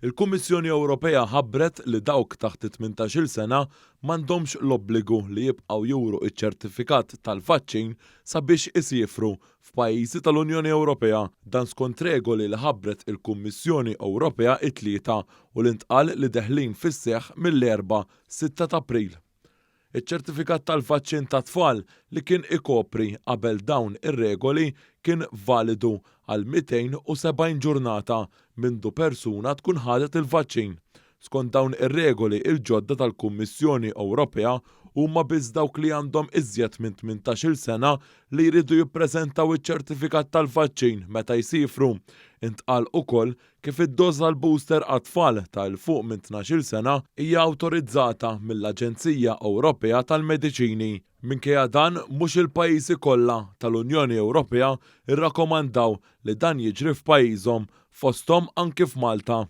Il-Kummissjoni Ewropea ħabbret li dawk taħt 18-il sena m'għandhomx l-obbligu li jibqgħu juru iċ-ċertifikat tal-vaċċin sabiex isjifru f'pajjiżi tal-Unjoni Ewropea, dan skont regoli li ħabbret il-Kummissjoni Ewropea t-tlieta u li ntqal li deħlin fis-seħħ mill-4-6 ta' April. Iċ-ċertifikat tal-vaċċin ta' tfal li kien ikopri qabel dawn ir-regoli kien validu għal 270 ġurnata mindu persuna tkun ħadet il-vaċċin. Skont dawn ir-regoli il-ġodda tal-Kummissjoni Ewropea huma biss dawk li għandhom iżjed minn 18-il sena li jridu jippreżentaw iċ-ċertifikat tal-vaċċin meta jsifru. Intqal ukoll kif id-doża l-booster għat-tfal tal-fuq minn 12-il sena hija awtorizzata mill-Aġenzija Ewropea tal-Mediċini. Minkejja dan mhux il-pajjiżi kollha tal-Unjoni Ewropea rrakkomandaw li dan jiġri f'pajjiżhom fosthom anki f'Malta.